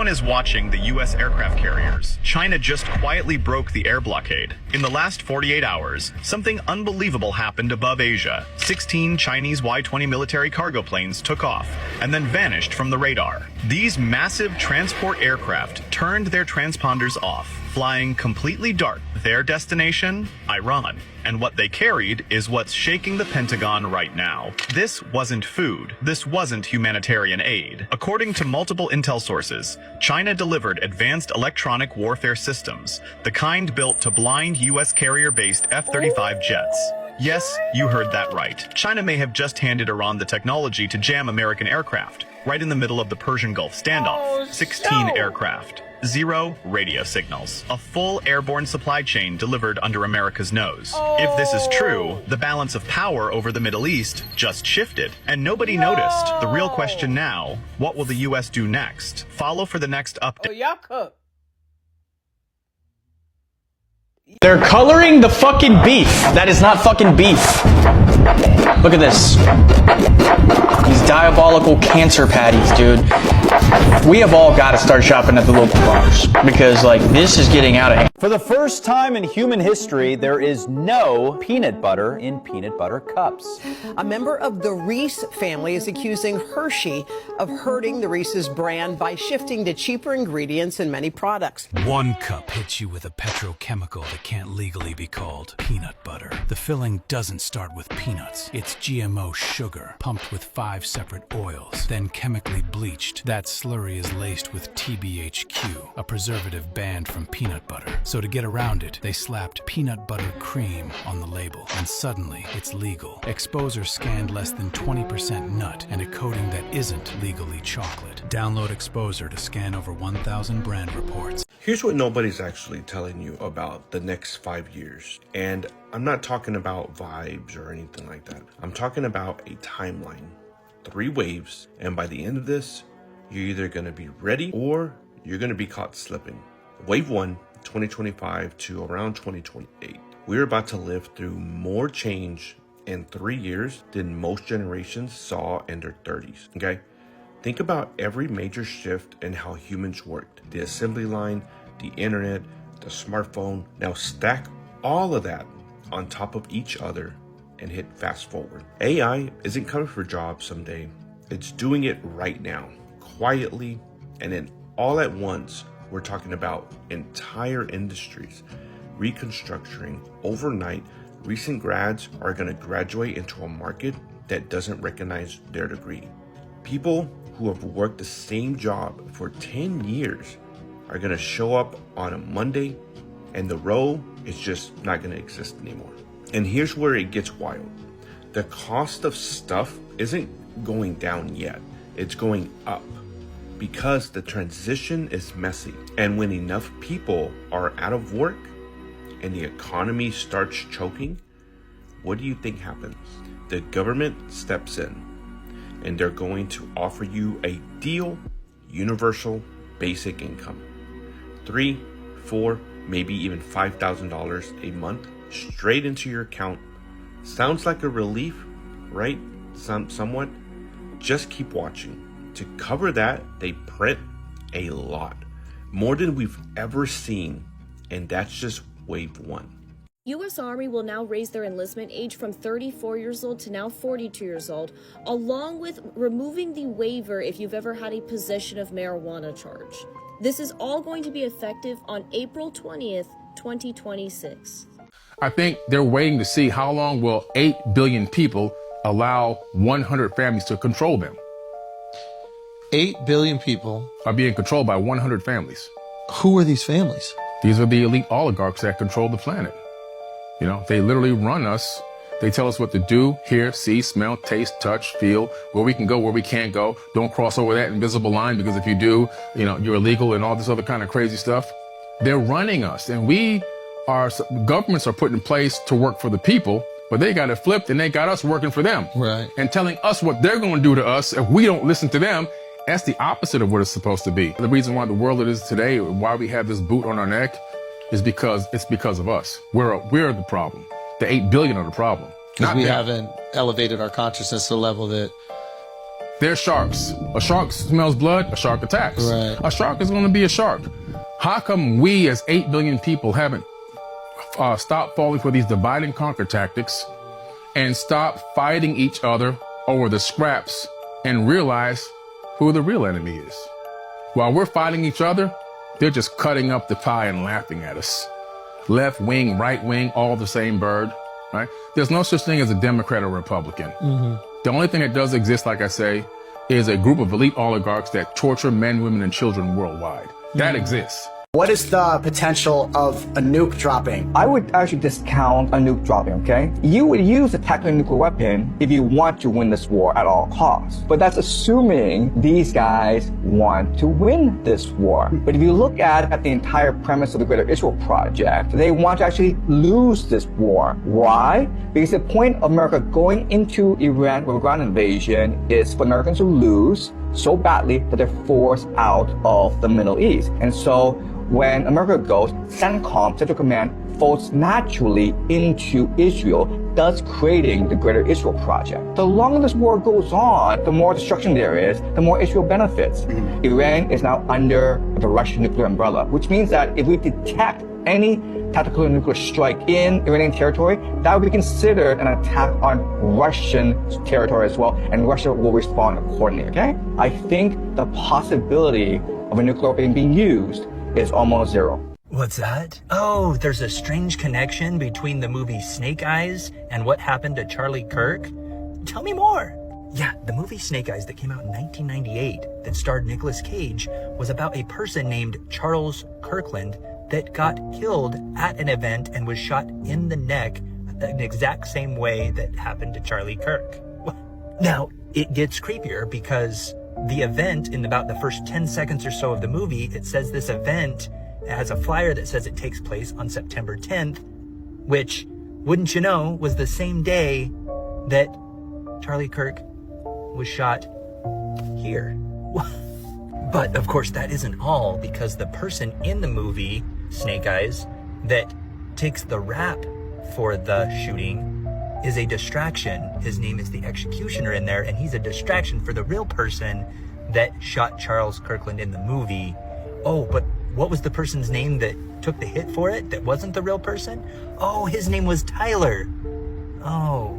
Everyone is watching the U.S. aircraft carriers. China just quietly broke the air blockade. In the last 48 hours, something unbelievable happened above Asia. 16 Chinese Y-20 military cargo planes took off and then vanished from the radar. These massive transport aircraft turned their transponders off, flying completely dark. Their destination? Iran. And what they carried is what's shaking the Pentagon right now. This wasn't food. This wasn't humanitarian aid. According to multiple intel sources, China delivered advanced electronic warfare systems, the kind built to blind U.S. carrier-based F-35 jets. Yes, you heard that right. China may have just handed Iran the technology to jam American aircraft, right in the middle of the Persian Gulf standoff. 16 aircraft. 0 radio signals. A full airborne supply chain delivered under America's nose. If this is true, the balance of power over the Middle East just shifted, and nobody noticed. The real question now, what will the U.S. do next? Follow for the next update. Y'all cook. They're coloring the fucking beef. That is not fucking beef. Look at this. These diabolical cancer patties, dude. We have all got to start shopping at the local bars because, like, this is getting out of hand. For the first time in human history, there is no peanut butter in peanut butter cups. A member of the Reese family is accusing Hershey of hurting the Reese's brand by shifting to cheaper ingredients in many products. One cup hits you with a petrochemical that can't legally be called peanut butter. The filling doesn't start with peanuts. It's GMO sugar pumped with 5 separate oils, then chemically bleached. That slurry is laced with TBHQ, a preservative banned from peanut butter. So to get around it, they slapped peanut butter cream on the label, and suddenly it's legal. Exposure scanned less than 20% nut and a coating that isn't legally chocolate. Download Exposure to scan over 1,000 brand reports. Here's what nobody's actually telling you about the next 5 years. And I'm not talking about vibes or anything like that. I'm talking about a timeline. 3 waves, and by the end of this, you're either going to be ready or you're going to be caught slipping. Wave 1, 2025 to around 2028. We're about to live through more change in 3 years than most generations saw in their 30s, okay? Think about every major shift in how humans worked. The assembly line, the internet, the smartphone. Now stack all of that on top of each other and hit fast forward. AI isn't coming for jobs someday. It's doing it right now, quietly, and then all at once. We're talking about entire industries reconstructing overnight. Recent grads are going to graduate into a market that doesn't recognize their degree. People who have worked the same job for 10 years are going to show up on a Monday, and the role is just not going to exist anymore. And here's where it gets wild. The cost of stuff isn't going down yet. It's going up because the transition is messy. And when enough people are out of work and the economy starts choking, what do you think happens? The government steps in and they're going to offer you a deal, universal basic income. $3, $4, maybe even $5,000 a month straight into your account. Sounds like a relief, right? Somewhat. Just keep watching. To cover that, they print a lot. More than we've ever seen. And that's just wave 1. U.S. Army will now raise their enlistment age from 34 years old to now 42 years old, along with removing the waiver if you've ever had a possession of marijuana charge. This is all going to be effective on April 20th, 2026. I think they're waiting to see how long will 8 billion people allow 100 families to control them. 8 billion people are being controlled by 100 families. Who are these families? These are the elite oligarchs that control the planet. You know, they literally run us. They tell us what to do, hear, see, smell, taste, touch, feel, where we can go, where we can't go. Don't cross over that invisible line because if you do, you know, you're illegal and all this other kind of crazy stuff. They're running us, and governments are put in place to work for the people, but they got it flipped and they got us working for them. Right. And telling us what they're going to do to us if we don't listen to them. That's the opposite of what it's supposed to be. The reason why the world it is today, why we have this boot on our neck, is because of us. We're the problem. The 8 billion are the problem. Because we haven't elevated our consciousness to a level that They're sharks. A shark smells blood, a shark attacks. Right. A shark is going to be a shark. How come we as 8 billion people haven't stopped falling for these divide and conquer tactics and stop fighting each other over the scraps and realize who the real enemy is? While we're fighting each other, they're just cutting up the pie and laughing at us. Left wing, right wing, all the same bird, right? There's no such thing as a Democrat or Republican. The only thing that does exist, like I say, is a group of elite oligarchs that torture men, women, and children worldwide. That exists. What is the potential of a nuke dropping? I would actually discount a nuke dropping, okay? You would use a tactical nuclear weapon if you want to win this war at all costs. But that's assuming these guys want to win this war. But if you look at the entire premise of the Greater Israel Project, they want to actually lose this war. Why? Because the point of America going into Iran with a ground invasion is for Americans to lose so badly that they're forced out of the Middle East. And so when America goes, CENTCOM, Central Command, folds naturally into Israel, thus creating the Greater Israel Project. The longer this war goes on, the more destruction there is, the more Israel benefits. Iran is now under the Russian nuclear umbrella, which means that if we detect any tactical nuclear strike in Iranian territory, that would be considered an attack on Russian territory as well, and Russia will respond accordingly, okay? I think the possibility of a nuclear weapon being used is almost zero. What's that? Oh, there's a strange connection between the movie Snake Eyes and what happened to Charlie Kirk? Tell me more. Yeah, the movie Snake Eyes that came out in 1998 that starred Nicolas Cage was about a person named Charles Kirkland that got killed at an event and was shot in the neck the exact same way that happened to Charlie Kirk. Now, it gets creepier because the event, in about the first 10 seconds or so of the movie, it says this event has a flyer that says it takes place on September 10th, which, wouldn't you know, was the same day that Charlie Kirk was shot here. But, of course, that isn't all, because the person in the movie, Snake Eyes, that takes the rap for the shooting is a distraction. His name is the executioner in there, and he's a distraction for the real person that shot Charles Kirkland in the movie. Oh, but what was the person's name that took the hit for it that wasn't the real person? Oh, his name was Tyler. Oh,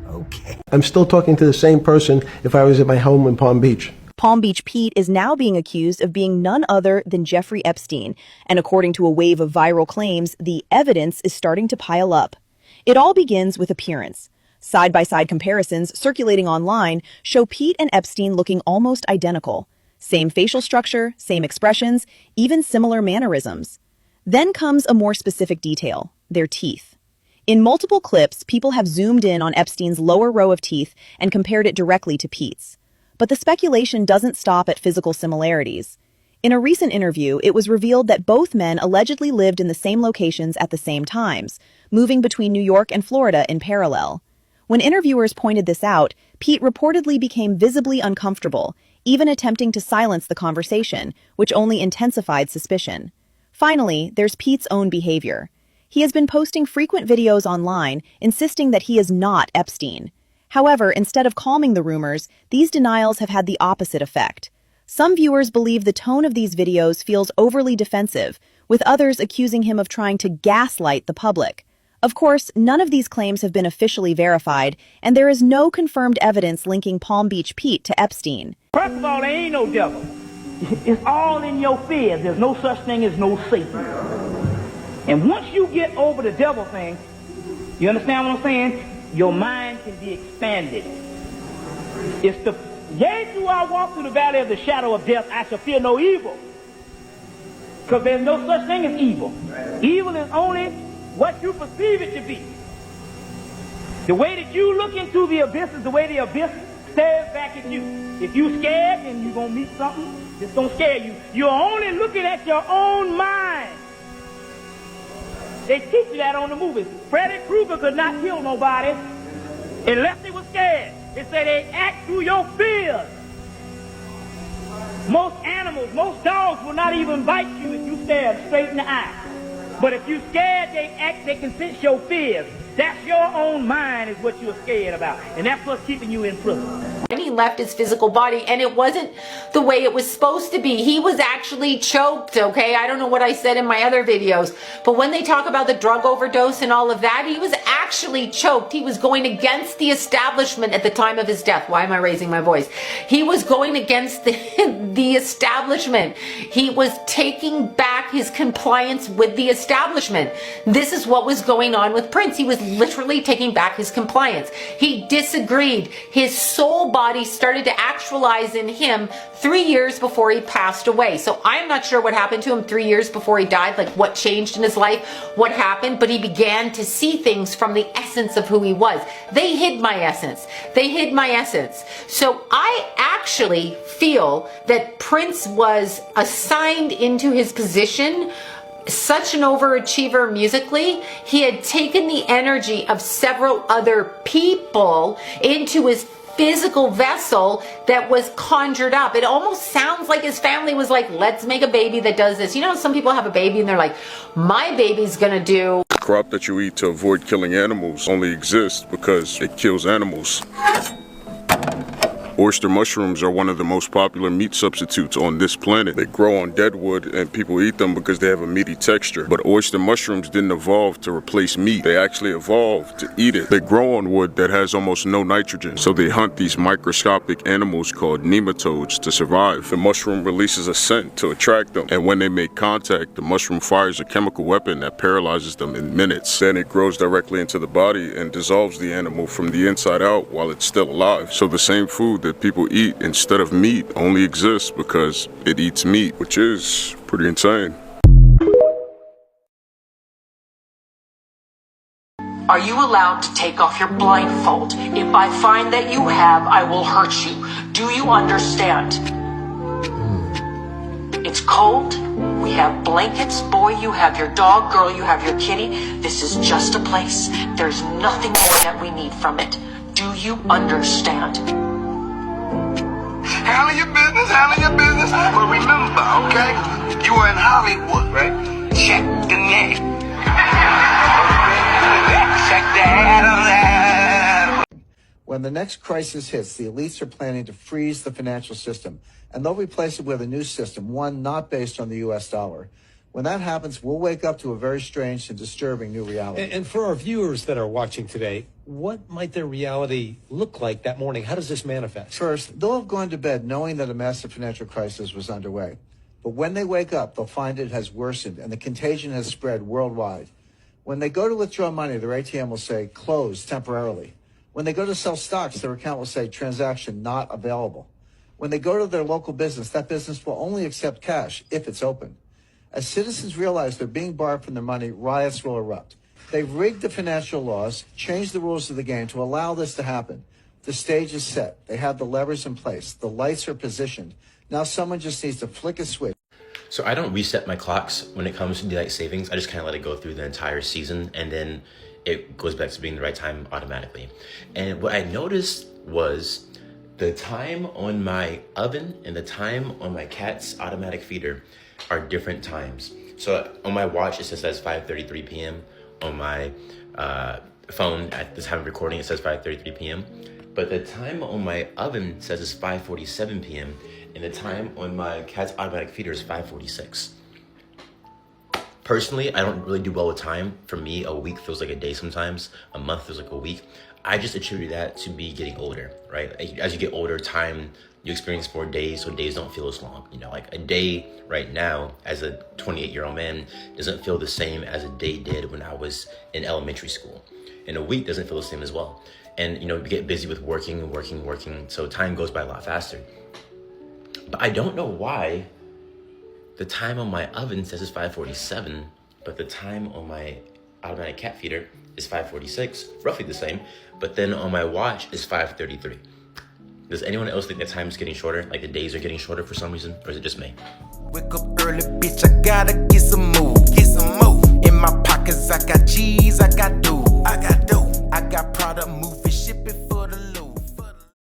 okay. I'm still talking to the same person if I was at my home in Palm Beach. Palm Beach Pete is now being accused of being none other than Jeffrey Epstein, and according to a wave of viral claims, the evidence is starting to pile up. It all begins with appearance. Side-by-side comparisons circulating online show Pete and Epstein looking almost identical. Same facial structure, same expressions, even similar mannerisms. Then comes a more specific detail, their teeth. In multiple clips, people have zoomed in on Epstein's lower row of teeth and compared it directly to Pete's. But the speculation doesn't stop at physical similarities. In a recent interview, it was revealed that both men allegedly lived in the same locations at the same times, moving between New York and Florida in parallel. When interviewers pointed this out, Pete reportedly became visibly uncomfortable, even attempting to silence the conversation, which only intensified suspicion. Finally, there's Pete's own behavior. He has been posting frequent videos online, insisting that he is not Epstein. However, instead of calming the rumors, these denials have had the opposite effect. Some viewers believe the tone of these videos feels overly defensive, with others accusing him of trying to gaslight the public. Of course, none of these claims have been officially verified, and there is no confirmed evidence linking Palm Beach Pete to Epstein. First of all, there ain't no devil. It's all in your fear. There's no such thing as no Satan. And once you get over the devil thing, you understand what I'm saying? Your mind can be expanded. It's the yea, do I walk through the valley of the shadow of death, I shall fear no evil. Because there's no such thing as evil. Evil is only what you perceive it to be. The way that you look into the abyss is the way the abyss stares back at you. If you're scared and you're going to meet something that's going to scare you, you're only looking at your own mind. They teach you that on the movies. Freddy Krueger could not kill nobody unless he was scared. They say they act through your fears. Most animals, most dogs will not even bite you if you stare them straight in the eye. But if you're scared, they can sense your fears. That's your own mind is what you're scared about. And that's what's keeping you in prison. And he left his physical body, and it wasn't the way it was supposed to be. He was actually choked, okay? I don't know what I said in my other videos, but when they talk about the drug overdose and all of that, he was actually choked. He was going against the establishment at the time of his death. Why am I raising my voice? He was going against the establishment. He was taking back his compliance with the establishment. This is what was going on with Prince. He was literally taking back his compliance. He disagreed. His soul body started to actualize in him 3 years before he passed away. So I'm not sure what happened to him 3 years before he died, like what changed in his life, what happened, but he began to see things from the essence of who he was. They hid my essence. They hid my essence. So I actually feel that Prince was assigned into his position, such an overachiever musically. He had taken the energy of several other people into his physical vessel that was conjured up. It almost sounds like his family was like, let's make a baby that does this. You know, some people have a baby and they're like, my baby's gonna do. The crop that you eat to avoid killing animals only exists because it kills animals. Oyster mushrooms are one of the most popular meat substitutes on this planet. They grow on dead wood and people eat them because they have a meaty texture. But oyster mushrooms didn't evolve to replace meat. They actually evolved to eat it. They grow on wood that has almost no nitrogen. So they hunt these microscopic animals called nematodes to survive. The mushroom releases a scent to attract them. And when they make contact, the mushroom fires a chemical weapon that paralyzes them in minutes. Then it grows directly into the body and dissolves the animal from the inside out while it's still alive. So the same food that people eat instead of meat only exists because it eats meat, which is pretty insane. Are you allowed to take off your blindfold? If I find that you have, I will hurt you. Do you understand? It's cold. We have blankets. Boy, you have your dog. Girl, you have your kitty. This is just a place. There's nothing more that we need from it. Do you understand? Handle your business, but remember, okay, you are in Hollywood, right? Check the neck. Check that. When the next crisis hits, the elites are planning to freeze the financial system, and they'll replace it with a new system, one not based on the U.S. dollar. When that happens, we'll wake up to a very strange and disturbing new reality. And for our viewers that are watching today, what might their reality look like that morning? How does this manifest? First, they'll have gone to bed knowing that a massive financial crisis was underway. But when they wake up, they'll find it has worsened and the contagion has spread worldwide. When they go to withdraw money, their ATM will say, closed temporarily. When they go to sell stocks, their account will say, transaction not available. When they go to their local business, that business will only accept cash if it's open. As citizens realize they're being barred from their money, riots will erupt. They've rigged the financial laws, changed the rules of the game to allow this to happen. The stage is set. They have the levers in place. The lights are positioned. Now someone just needs to flick a switch. So I don't reset my clocks when it comes to daylight savings. I just kind of let it go through the entire season, and then it goes back to being the right time automatically. And what I noticed was the time on my oven and the time on my cat's automatic feeder are different times. So on my watch, it says 5:33 p.m. On my phone at the time of recording, it says 5:33 p.m. But the time on my oven says it's 5:47 p.m. and the time on my cat's automatic feeder is 5:46. Personally, I don't really do well with time. For me, a week feels like a day sometimes. A month feels like a week. I just attribute that to me getting older, right? As you get older, time, you experience more days, so days don't feel as long. You know, like a day right now as a 28-year-old man doesn't feel the same as a day did when I was in elementary school. And a week doesn't feel the same as well. And, you know, we get busy with working, so time goes by a lot faster. But I don't know why the time on my oven says it's 5:47, but the time on my automatic cat feeder is 5:46, roughly the same, but then on my watch is 5:33. Does anyone else think that time is getting shorter? Like the days are getting shorter for some reason, or is it just me? Wake up early, bitch, I gotta get some move. In my pockets, I got cheese, I got dough. I got product, move and ship it.